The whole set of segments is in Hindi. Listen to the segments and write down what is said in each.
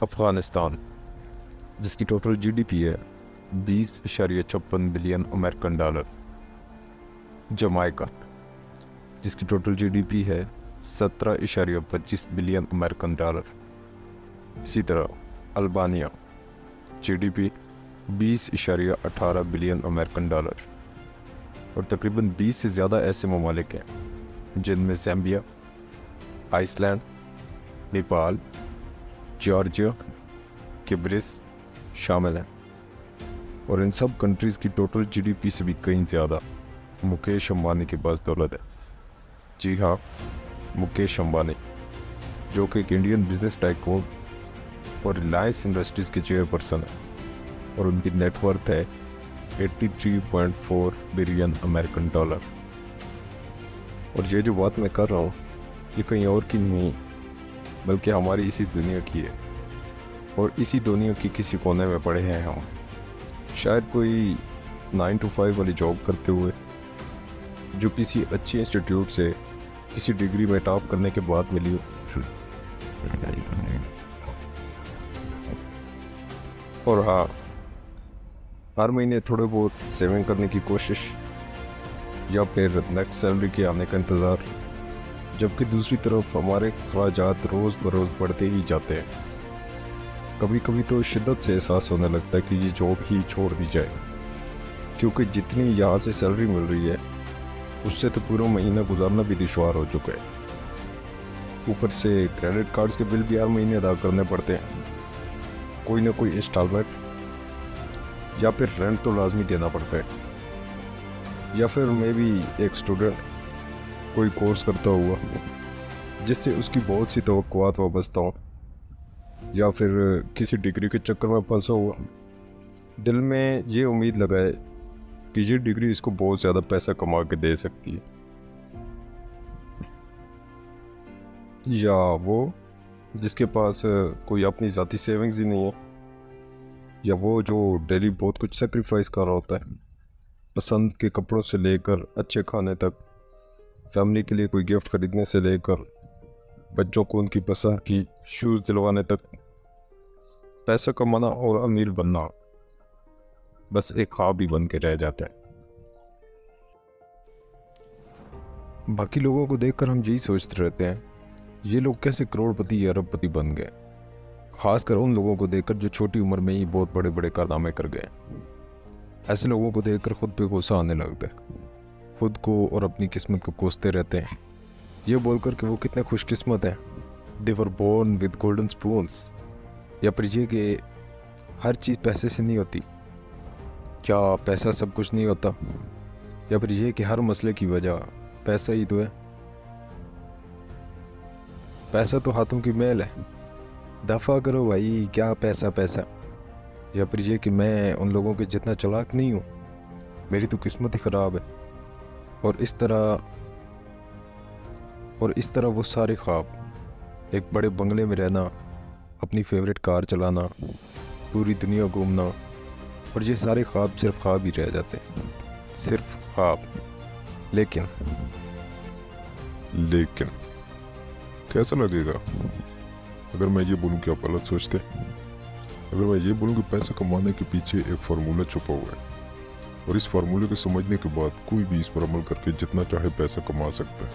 अफ़गानिस्तान, जिसकी टोटल जीडीपी है 20.56 बिलियन अमेरिकन डॉलर। जमाइका, जिसकी टोटल जीडीपी है 17.25 बिलियन अमेरिकन डॉलर। इसी तरह Albania, GDP 20.18 billion American dollar. और तकरीबन 20 से ज़्यादा ऐसे ममालिक हैं जिनमें ज़ैम्बिया, आइसलैंड, नेपाल, जॉर्जिया, किब्रिस शामिल हैं। और इन सब कंट्रीज़ की टोटल जीडीपी से भी कहीं ज़्यादा मुकेश अंबानी के पास दौलत है। जी हाँ, मुकेश अंबानी, जो कि एक इंडियन बिजनेस टाइकून और रिलायंस इंडस्ट्रीज़ के चेयरपर्सन है, और उनकी नेटवर्थ है 83.4 बिलियन अमेरिकन डॉलर। और ये जो बात मैं कर रहा हूँ ये कहीं और की नहीं बल्कि हमारी इसी दुनिया की है, और इसी दुनिया की किसी कोने में पड़े हैं हम। शायद कोई 9 to 5 वाली जॉब करते हुए, जो किसी अच्छे इंस्टीट्यूट से किसी डिग्री में टॉप करने के बाद मिली हो। और हाँ, हर महीने थोड़े बहुत सेविंग करने की कोशिश, या फिर नेक्स्ट सैलरी के आने का इंतज़ार, जबकि दूसरी तरफ हमारे खर्चात रोज़ बरोज़ बढ़ते ही जाते हैं। कभी कभी तो शिद्दत से एहसास होने लगता है कि ये जॉब ही छोड़ दी जाए, क्योंकि जितनी यहाँ से सैलरी मिल रही है उससे तो पूरा महीना गुजारना भी दुश्वार हो चुका है। ऊपर से क्रेडिट कार्ड्स के बिल भी हर महीने अदा करने पड़ते हैं, कोई ना कोई इंस्टॉलमेंट, या फिर रेंट तो लाजमी देना पड़ता है। या फिर मैं भी एक स्टूडेंट कोई कोर्स करता हुआ जिससे उसकी बहुत सी तवक्कुआत वाबस्ता हों, या फिर किसी डिग्री के चक्कर में फंसा हुआ, दिल में ये उम्मीद लगाए कि ये डिग्री इसको बहुत ज़्यादा पैसा कमा के दे सकती है, या वो जिसके पास कोई अपनी ज़ाती सेविंग्स ही नहीं है, या वो जो डेली बहुत कुछ सेक्रीफाइस कर रहा होता है, पसंद के कपड़ों से लेकर अच्छे खाने तक, फैमिली के लिए कोई गिफ्ट खरीदने से लेकर बच्चों को उनकी पसंद की शूज़ दिलवाने तक। पैसा कमाना और अमीर बनना बस एक ख्वाब ही बन के रह जाता है। बाकी लोगों को देखकर हम यही सोचते रहते हैं, ये लोग कैसे करोड़पति या अरबपति बन गए। खासकर उन लोगों को देखकर जो छोटी उम्र में ही बहुत बड़े बड़े कारनामे कर गए। ऐसे लोगों को देखकर खुद पे गुस्सा आने लगता है, खुद को और अपनी किस्मत को कोसते रहते हैं, ये बोलकर कि वो कितने खुशकिस्मत हैं, they were born with golden spoons. या फिर ये कि हर चीज़ पैसे से नहीं होती, क्या पैसा सब कुछ नहीं होता। या फिर ये कि हर मसले की वजह पैसा ही तो है, पैसा तो हाथों की मैल है, दफ़ा करो भाई क्या पैसा पैसा। या फिर ये कि मैं उन लोगों के जितना चालाक नहीं हूँ, मेरी तो किस्मत ही ख़राब है। और इस तरह वो सारे ख्वाब, एक बड़े बंगले में रहना, अपनी फेवरेट कार चलाना, पूरी दुनिया घूमना, और ये सारे ख्वाब सिर्फ ख्वाब ही रह जाते हैं, सिर्फ ख्वाब। लेकिन कैसा लगेगा अगर मैं ये बोलूँ कि आप गलत सोचते? अगर मैं ये बोलूँ कि पैसा कमाने के पीछे एक फार्मूला छुपा हुआ है, और इस फार्मूले को समझने के बाद कोई भी इस पर अमल करके जितना चाहे पैसा कमा सकता है।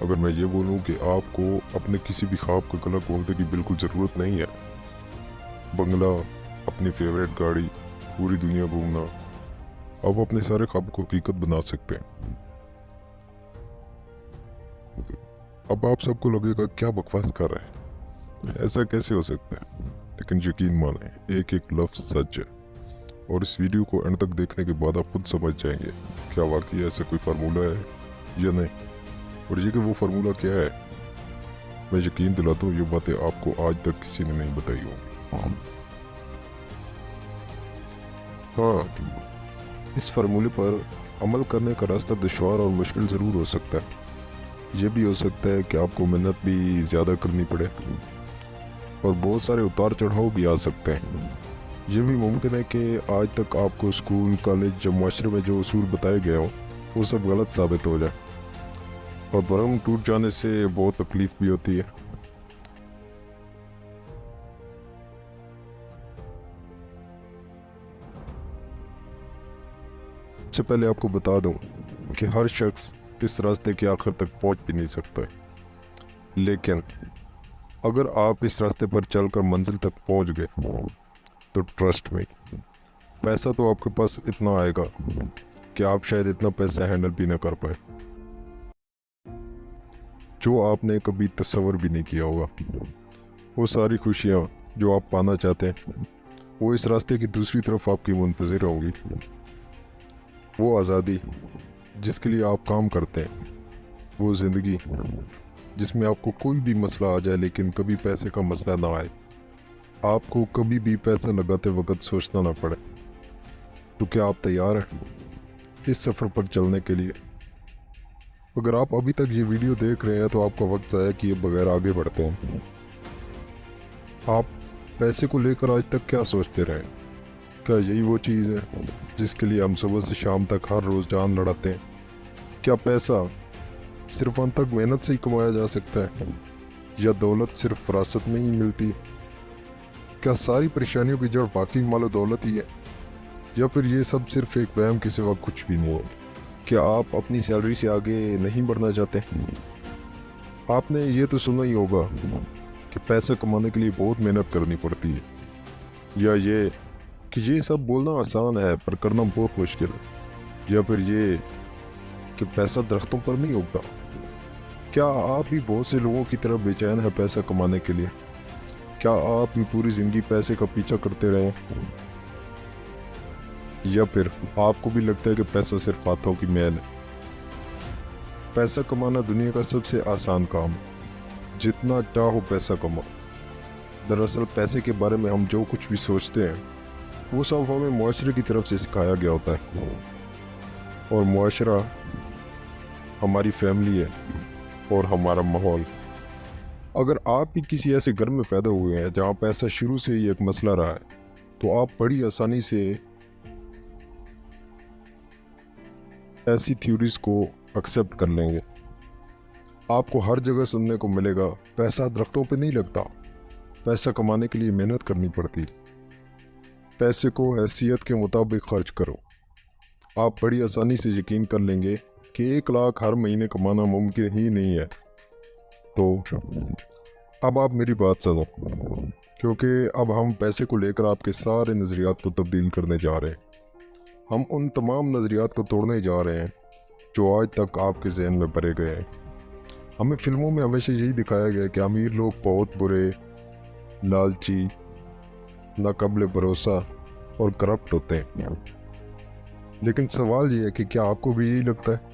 अगर मैं ये बोलूँ कि आपको अपने किसी भी ख्वाब का गला घोंटने की बिल्कुल ज़रूरत नहीं है, बंगला, अपनी फेवरेट गाड़ी, पूरी दुनिया घूमना, आप अपने सारे ख्वाब को हकीकत बना सकते हैं। अब आप सबको लगेगा क्या बकवास कर रहे हैं, ऐसा कैसे हो सकता है? लेकिन यकीन माने, एक एक लफ्ज़ सच है, और इस वीडियो को एंड तक देखने के बाद आप खुद समझ जाएंगे क्या वाकई ऐसा कोई फार्मूला है या नहीं, और ये कि वो फार्मूला क्या है। मैं यकीन दिलाता हूँ ये बातें आपको आज तक किसी ने नहीं बताई होंगी। हाँ, इस फार्मूले पर अमल करने का रास्ता दुश्वार और मुश्किल ज़रूर हो सकता है। ये भी हो सकता है कि आपको मेहनत भी ज़्यादा करनी पड़े, और बहुत सारे उतार चढ़ाव भी आ सकते हैं। ये भी मुमकिन है कि आज तक आपको स्कूल, कॉलेज या माशरे में जो उसूल बताए गए हों वो सब गलत साबित हो जाए, और भरम टूट जाने से बहुत तकलीफ़ भी होती है। सबसे पहले आपको बता दूं कि हर शख्स इस रास्ते के आखिर तक पहुंच भी नहीं सकता है, लेकिन अगर आप इस रास्ते पर चलकर मंजिल तक पहुंच गए तो ट्रस्ट में पैसा तो आपके पास इतना आएगा कि आप शायद इतना पैसा हैंडल भी ना कर पाए, जो आपने कभी तस्वर भी नहीं किया होगा। वो सारी खुशियाँ जो आप पाना चाहते हैं वो इस रास्ते की दूसरी तरफ आपकी मुंतज़िर होंगी। वो आज़ादी जिसके लिए आप काम करते हैं, वो ज़िंदगी जिसमें आपको कोई भी मसला आ जाए लेकिन कभी पैसे का मसला ना आए, आपको कभी भी पैसा लगाते वक्त सोचना ना पड़े। तो क्या आप तैयार हैं इस सफ़र पर चलने के लिए? अगर आप अभी तक ये वीडियो देख रहे हैं तो आपका वक्त आया कि ये बगैर आगे बढ़ते हैं। आप पैसे को लेकर आज तक क्या सोचते रहे? क्या यही वो चीज़ है जिसके लिए हम सुबह से शाम तक हर रोज़ जान लड़ाते हैं? क्या पैसा सिर्फ अनथक मेहनत से ही कमाया जा सकता है, या दौलत सिर्फ फरासत में ही मिलती है? क्या सारी परेशानियों की जड़ वाकई मालो दौलत ही है, या फिर ये सब सिर्फ एक वहम के सिवा कुछ भी नहीं है? क्या आप अपनी सैलरी से आगे नहीं बढ़ना चाहते? आपने ये तो सुना ही होगा कि पैसा कमाने के लिए बहुत मेहनत करनी पड़ती है, या ये कि ये सब बोलना आसान है पर करना बहुत मुश्किल है, या फिर ये कि पैसा दरख्तों पर नहीं उगता। क्या आप भी बहुत से लोगों की तरह बेचैन है पैसा कमाने के लिए? क्या आप भी पूरी ज़िंदगी पैसे का पीछा करते रहे, या फिर आपको भी लगता है कि पैसा सिर्फ हाथों की मैल है? पैसा कमाना दुनिया का सबसे आसान काम है, जितना चाहो पैसा कमाओ। दरअसल पैसे के बारे में हम जो कुछ भी सोचते हैं वो सब हमें मुआशरे की तरफ से सिखाया गया होता है, और मुआशरा हमारी फैमिली है और हमारा माहौल। अगर आप भी किसी ऐसे घर में पैदा हुए हैं जहाँ पैसा शुरू से ही एक मसला रहा है, तो आप बड़ी आसानी से ऐसी थ्योरीज को एक्सेप्ट कर लेंगे। आपको हर जगह सुनने को मिलेगा पैसा दरख्तों पे नहीं लगता, पैसा कमाने के लिए मेहनत करनी पड़ती, पैसे को हैसियत के मुताबिक खर्च करो। आप बड़ी आसानी से यकीन कर लेंगे कि 1 लाख हर महीने कमाना मुमकिन ही नहीं है। तो अब आप मेरी बात सुनो, क्योंकि अब हम पैसे को लेकर आपके सारे नज़रियात को तब्दील करने जा रहे हैं। हम उन तमाम नज़रियात को तोड़ने जा रहे हैं जो आज तक आपके जहन में भरे गए हैं। हमें फिल्मों में हमेशा यही दिखाया गया कि अमीर लोग बहुत बुरे, लालची, नाकाबिल भरोसा और करप्ट होते हैं। लेकिन सवाल ये है कि क्या आपको भी यही लगता है?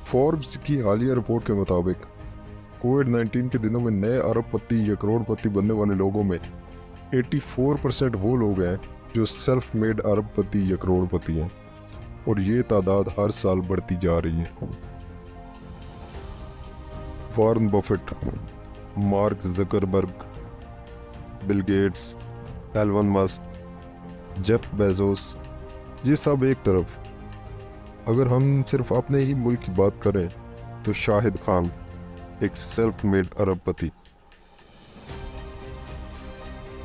फोर्ब्स की हालिया रिपोर्ट के मुताबिक कोविड-19 के दिनों में नए अरबपति या करोड़पति बनने वाले लोगों में 84% वो लोग हैं जो सेल्फ मेड अरबपति या करोड़पति हैं, और ये तादाद हर साल बढ़ती जा रही है। Warren Buffett, Mark Zuckerberg, Bill Gates, Elon Musk, Jeff Bezos, ये सब एक तरफ। अगर हम सिर्फ अपने ही मुल्क की बात करें तो शाहिद खान एक सेल्फ मेड अरबपति,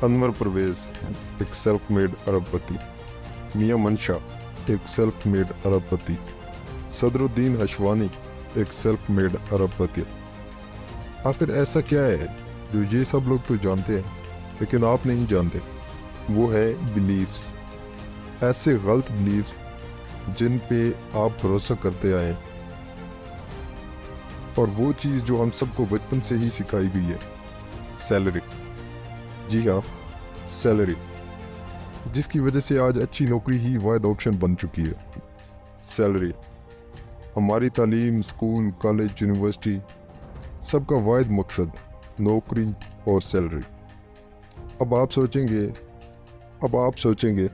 अनवर परवेज़ एक सेल्फ मेड अरबपति, मियां मनशा एक सेल्फ मेड अरबपति, सदरुद्दीन हशवानी एक सेल्फ मेड अरबपति। आखिर ऐसा क्या है जो ये सब लोग तो जानते हैं लेकिन आप नहीं जानते? वो है बिलीव्स, ऐसे गलत बिलीव्स जिन पे आप भरोसा करते आए, और वो चीज़ जो हम सबको बचपन से ही सिखाई गई है, सैलरी। जी हाँ, सैलरी, जिसकी वजह से आज अच्छी नौकरी ही वाहिद ऑप्शन बन चुकी है। सैलरी, हमारी तालीम, स्कूल, कॉलेज, यूनिवर्सिटी, सबका वाहिद मकसद नौकरी और सैलरी। अब आप सोचेंगे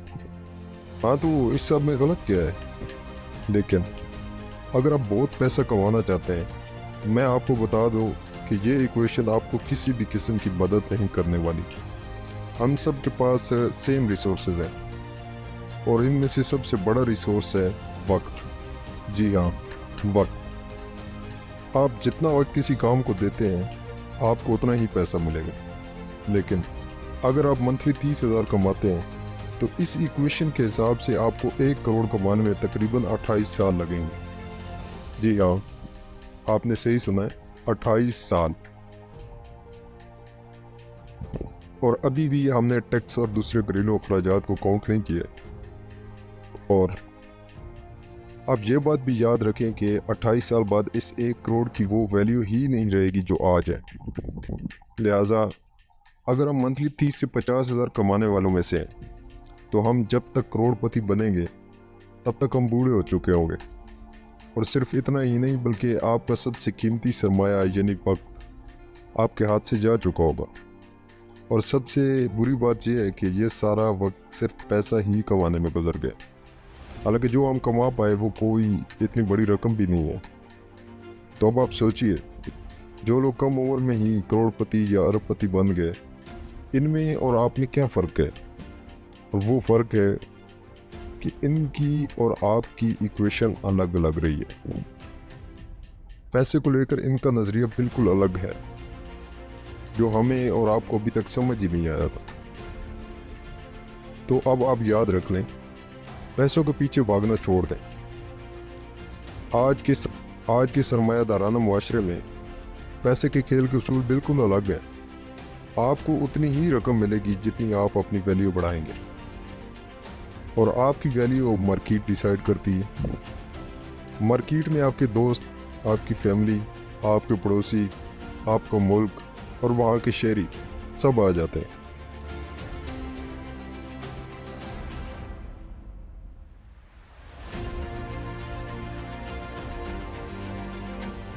हाँ तो इस सब में गलत क्या है? लेकिन अगर आप बहुत पैसा कमाना चाहते हैं, मैं आपको बता दूं कि ये इक्वेशन आपको किसी भी किस्म की मदद नहीं करने वाली। हम सब के पास सेम रिसोर्सेज हैं, और इनमें से सबसे बड़ा रिसोर्स है वक्त। जी हाँ, वक्त। आप जितना वक्त किसी काम को देते हैं आपको उतना ही पैसा मिलेगा। लेकिन अगर आप मंथली 30,000 कमाते हैं तो इस इक्वेशन के हिसाब से आपको 1 करोड़ कमाने में तकरीबन 28 साल लगेंगे। जी हाँ, आपने सही सुना है, 28 साल। और अभी भी हमने टैक्स और दूसरे घरेलू अखराजात को काउंट नहीं किया। और आप ये बात भी याद रखें कि 28 साल बाद इस 1 करोड़ की वो वैल्यू ही नहीं रहेगी जो आज है। लिहाजा अगर हम मंथली 30 से 50 हज़ार कमाने वालों में से हैं, तो हम जब तक करोड़पति बनेंगे तब तक हम बूढ़े हो चुके होंगे। और सिर्फ इतना ही नहीं, बल्कि आपका सबसे कीमती सरमाया यानी वक्त आपके हाथ से जा चुका होगा। और सबसे बुरी बात यह है कि ये सारा वक्त सिर्फ पैसा ही कमाने में गुजर गया। हालांकि जो हम कमा पाए वो कोई इतनी बड़ी रकम भी नहीं है। तो अब आप सोचिए, जो लोग कम उम्र में ही करोड़पति या अरबपति बन गए, इनमें और आप में क्या फ़र्क है? और वो फ़र्क है कि इनकी और आपकी इक्वेशन अलग अलग रही है। पैसे को लेकर इनका नज़रिया बिल्कुल अलग है, जो हमें और आपको अभी तक समझ ही नहीं आया था। तो अब आप याद रख लें, पैसों के पीछे भागना छोड़ दें। आज के सरमायादाराना मुआशरे में पैसे के खेल के उसूल बिल्कुल अलग हैं। आपको उतनी ही रकम मिलेगी जितनी आप अपनी वैल्यू बढ़ाएंगे, और आपकी वैल्यू मार्केट डिसाइड करती है। मार्केट में आपके दोस्त, आपकी फैमिली, आपके पड़ोसी, आपका मुल्क और वहाँ के शहरी सब आ जाते हैं।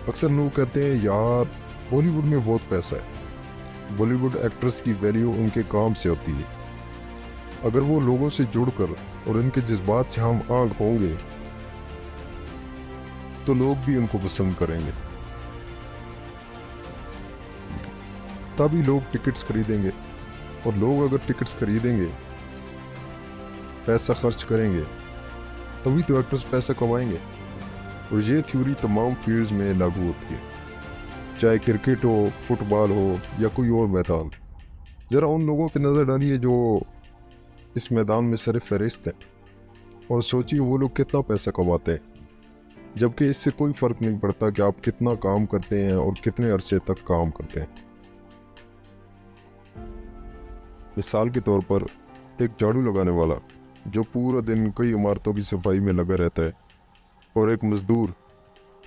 अक्सर लोग कहते हैं, यार बॉलीवुड में बहुत पैसा है। बॉलीवुड एक्ट्रेस की वैल्यू उनके काम से होती है। अगर वो लोगों से जुड़कर और इनके जज्बात से हम आग होंगे तो लोग भी उनको पसंद करेंगे, तभी लोग टिकट्स खरीदेंगे। और लोग अगर टिकट्स खरीदेंगे, पैसा खर्च करेंगे, तभी तो एक्टर्स पैसा कमाएंगे। और ये थ्योरी तमाम फील्ड्स में लागू होती है, चाहे क्रिकेट हो, फुटबॉल हो या कोई और मैदान। ज़रा उन लोगों पर नज़र डालिए जो इस मैदान में सर फहरिस्त हैं, और सोचिए वो लोग कितना पैसा कमाते हैं, जबकि इससे कोई फ़र्क नहीं पड़ता कि आप कितना काम करते हैं और कितने अरसे तक काम करते हैं। मिसाल के तौर पर एक झाड़ू लगाने वाला जो पूरा दिन कई इमारतों की सफाई में लगा रहता है, और एक मज़दूर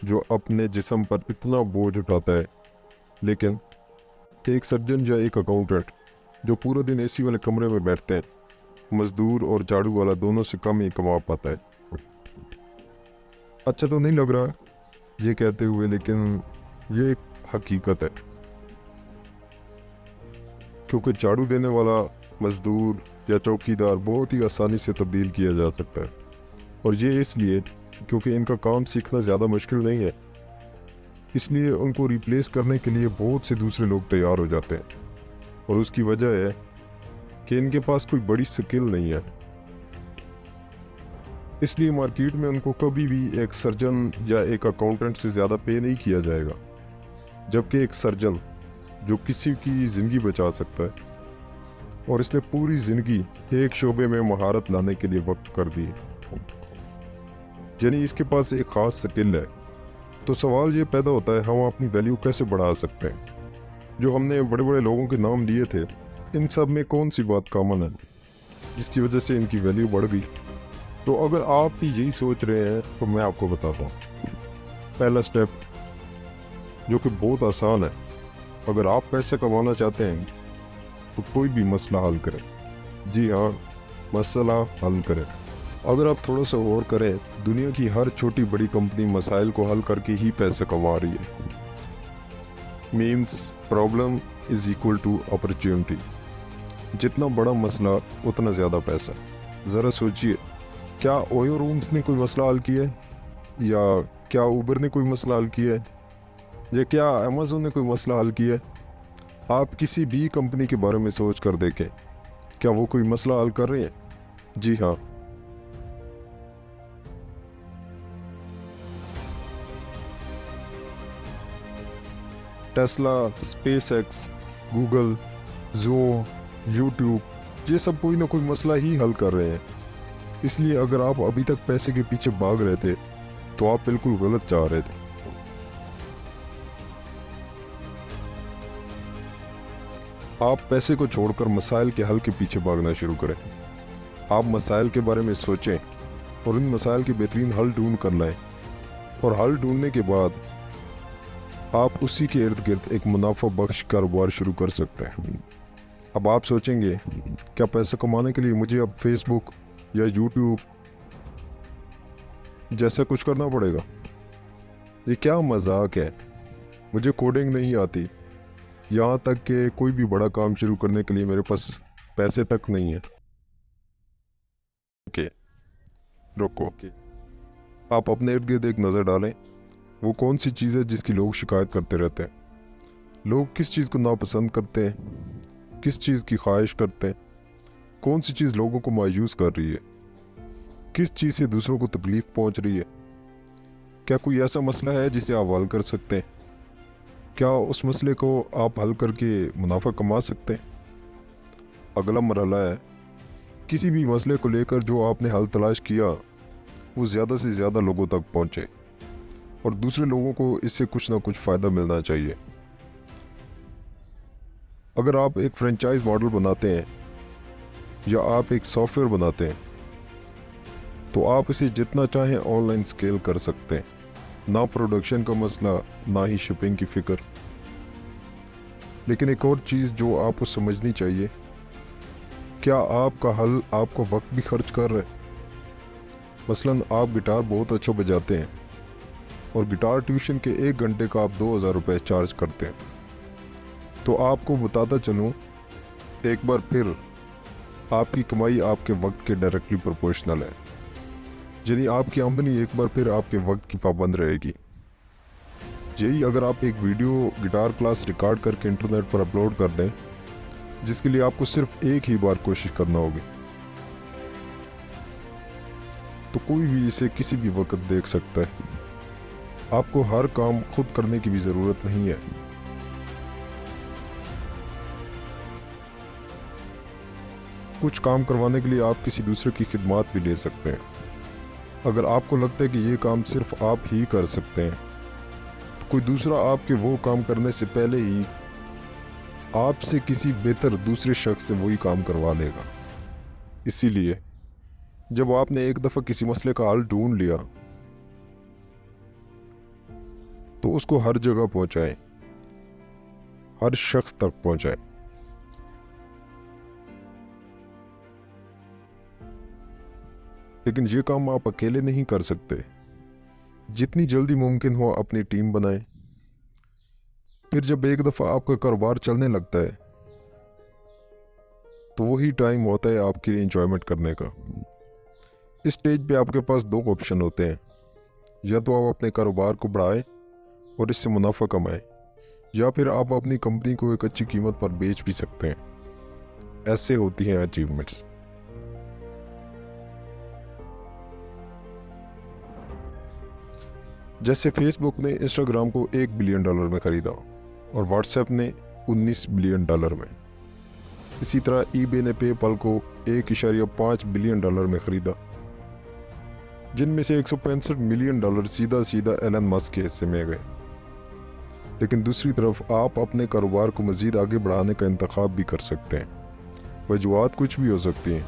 जो अपने जिस्म पर इतना बोझ उठाता है, लेकिन एक सर्जन या एक अकाउंटेंट जो पूरा दिन एसी वाले कमरे में बैठते हैं, मज़दूर और झाड़ू वाला दोनों से कम ही कमा पाता है। अच्छा तो नहीं लग रहा ये कहते हुए, लेकिन ये एक हकीकत है। क्योंकि झाड़ू देने वाला मज़दूर या चौकीदार बहुत ही आसानी से तब्दील किया जा सकता है, और ये इसलिए क्योंकि इनका काम सीखना ज़्यादा मुश्किल नहीं है। इसलिए उनको रिप्लेस करने के लिए बहुत से दूसरे लोग तैयार हो जाते हैं, और उसकी वजह है कि इनके पास कोई बड़ी स्किल नहीं है। इसलिए मार्केट में उनको कभी भी एक सर्जन या एक अकाउंटेंट से ज़्यादा पे नहीं किया जाएगा, जबकि एक सर्जन जो किसी की ज़िंदगी बचा सकता है, और इसने पूरी ज़िंदगी एक शोबे में महारत लाने के लिए वक्त कर दी, यानी इसके पास एक ख़ास स्किल है। तो सवाल ये पैदा होता है, हम अपनी वैल्यू कैसे बढ़ा सकते हैं? जो हमने बड़े बड़े लोगों के नाम लिए थे, इन सब में कौन सी बात कॉमन है जिसकी वजह से इनकी वैल्यू बढ़ गई? तो अगर आप भी यही सोच रहे हैं तो मैं आपको बताता हूँ। पहला स्टेप, जो कि बहुत आसान है, अगर आप पैसे कमाना चाहते हैं तो कोई भी मसला हल करें। जी हाँ, मसला हल करें। अगर आप थोड़ा सा और करें, दुनिया की हर छोटी बड़ी कंपनी मसाइल को हल करके ही पैसे कमा रही है। Means problem is equal to opportunity. जितना बड़ा मसला उतना ज़्यादा पैसा। ज़रा सोचिए, क्या ओयो रूम्स ने कोई मसला हल किया है, या क्या उबर ने कोई मसला हल किया है, या क्या अमेज़न ने कोई मसला हल किया है? आप किसी भी कंपनी के बारे में सोच कर देखें, क्या वो कोई मसला हल कर रहे हैं? जी हाँ। टेस्ला, स्पेसएक्स, गूगल, ज़ो, यूट्यूब, ये सब कोई ना कोई मसला ही हल कर रहे हैं। इसलिए अगर आप अभी तक पैसे के पीछे भाग रहे थे तो आप बिल्कुल गलत चाह रहे थे। आप पैसे को छोड़कर मसाइल के हल के पीछे भागना शुरू करें। आप मसाइल के बारे में सोचें और इन मसाइल के बेहतरीन हल ढूंढ कर लाएं, और हल ढूंढने के बाद आप उसी के इर्द गिर्द एक मुनाफा बख्श कारोबार शुरू कर सकते हैं। अब आप सोचेंगे, क्या पैसा कमाने के लिए मुझे अब फेसबुक या यूट्यूब जैसा कुछ करना पड़ेगा? ये क्या मजाक है, मुझे कोडिंग नहीं आती, यहाँ तक कि कोई भी बड़ा काम शुरू करने के लिए मेरे पास पैसे तक नहीं है। ओके, रुको, आप अपने इर्द गिर्द एक नज़र डालें। वो कौन सी चीज़ है जिसकी लोग शिकायत करते रहते हैं? लोग किस चीज़ को नापसंद करते हैं, किस चीज़ की ख्वाहिश करते हैं? कौन सी चीज़ लोगों को मायूस कर रही है? किस चीज़ से दूसरों को तकलीफ़ पहुंच रही है? क्या कोई ऐसा मसला है जिसे आप हल कर सकते हैं? क्या उस मसले को आप हल करके मुनाफा कमा सकते हैं? अगला मरहला है, किसी भी मसले को लेकर जो आपने हल तलाश किया वो ज़्यादा से ज़्यादा लोगों तक पहुंचे और दूसरे लोगों को इससे कुछ ना कुछ फ़ायदा मिलना चाहिए। अगर आप एक फ्रेंचाइज मॉडल बनाते हैं या आप एक सॉफ्टवेयर बनाते हैं तो आप इसे जितना चाहें ऑनलाइन स्केल कर सकते हैं। ना प्रोडक्शन का मसला, ना ही शिपिंग की फ़िक्र। लेकिन एक और चीज़ जो आपको समझनी चाहिए, क्या आपका हल आपका वक्त भी खर्च कर रहा है? मसलन आप गिटार बहुत अच्छा बजाते हैं और गिटार ट्यूशन के 1 घंटे का आप 2000 रुपये चार्ज करते हैं। तो आपको बताता चलूँ, एक बार फिर आपकी कमाई आपके वक्त के डायरेक्टली प्रोपोर्शनल है। यानी आपकी आमदनी एक बार फिर आपके वक्त की पाबंद रहेगी। यही अगर आप एक वीडियो गिटार क्लास रिकॉर्ड करके इंटरनेट पर अपलोड कर दें, जिसके लिए आपको सिर्फ एक ही बार कोशिश करना होगी, तो कोई भी इसे किसी भी वक्त देख सकता है। आपको हर काम खुद करने की भी ज़रूरत नहीं है। कुछ काम करवाने के लिए आप किसी दूसरे की खिदमत भी ले सकते हैं। अगर आपको लगता है कि ये काम सिर्फ आप ही कर सकते हैं, तो कोई दूसरा आपके वो काम करने से पहले ही आपसे किसी बेहतर दूसरे शख्स से वही काम करवा लेगा। इसीलिए जब आपने एक दफ़ा किसी मसले का हल ढूंढ लिया तो उसको हर जगह पहुंचाएं, हर शख्स तक पहुंचाएं। लेकिन ये काम आप अकेले नहीं कर सकते। जितनी जल्दी मुमकिन हो अपनी टीम बनाएं। फिर जब एक दफ़ा आपका कारोबार चलने लगता है तो वही टाइम होता है आपके लिए इंजॉयमेंट करने का। इस स्टेज पे आपके पास 2 ऑप्शन होते हैं, या तो आप अपने कारोबार को बढ़ाएं और इससे मुनाफा कमाएं, या फिर आप अपनी कंपनी को एक अच्छी कीमत पर बेच भी सकते हैं। ऐसे होती हैं अचीवमेंट्स। जैसे फेसबुक ने इंस्टाग्राम को $1 बिलियन में ख़रीदा और व्हाट्सएप ने $19 बिलियन में। इसी तरह ईबे ने पेपल को $1.5 बिलियन में ख़रीदा, जिनमें से $165 मिलियन सीधा सीधा एलन मस्क के हिस्से में गए। लेकिन दूसरी तरफ आप अपने कारोबार को मज़ीद आगे बढ़ाने का इंतखाब भी कर सकते हैं। वजूहात कुछ भी हो सकती हैं।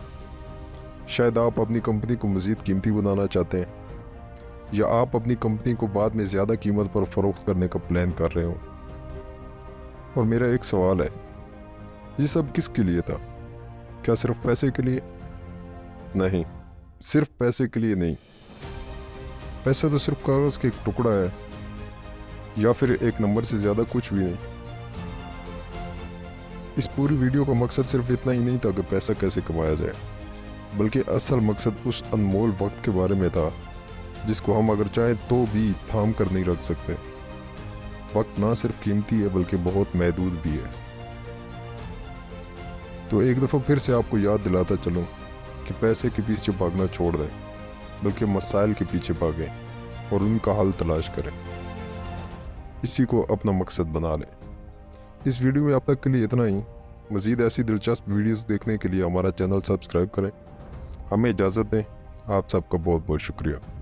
शायद आप अपनी कंपनी को मज़ीद कीमती बनाना चाहते हैं, या आप अपनी कंपनी को बाद में ज़्यादा कीमत पर फ़रोख्त करने का प्लान कर रहे हो। और मेरा एक सवाल है, ये सब किसके लिए था? क्या सिर्फ पैसे के लिए? नहीं, सिर्फ पैसे के लिए नहीं। पैसा तो सिर्फ कागज़ का एक टुकड़ा है, या फिर एक नंबर से ज़्यादा कुछ भी नहीं। इस पूरी वीडियो का मकसद सिर्फ इतना ही नहीं था कि पैसा कैसे कमाया जाए, बल्कि असल मकसद उस अनमोल वक्त के बारे में था जिसको हम अगर चाहें तो भी थाम कर नहीं रख सकते। वक्त ना सिर्फ कीमती है बल्कि बहुत महदूद भी है। तो एक दफ़ा फिर से आपको याद दिलाता चलूं कि पैसे के पीछे भागना छोड़ दें, बल्कि मसाइल के पीछे भागें और उनका हल तलाश करें। इसी को अपना मकसद बना लें। इस वीडियो में अब तक के लिए इतना ही। मज़ीद ऐसी दिलचस्प वीडियोस देखने के लिए हमारा चैनल सब्सक्राइब करें। हमें इजाज़त दें। आप सबका बहुत बहुत शुक्रिया।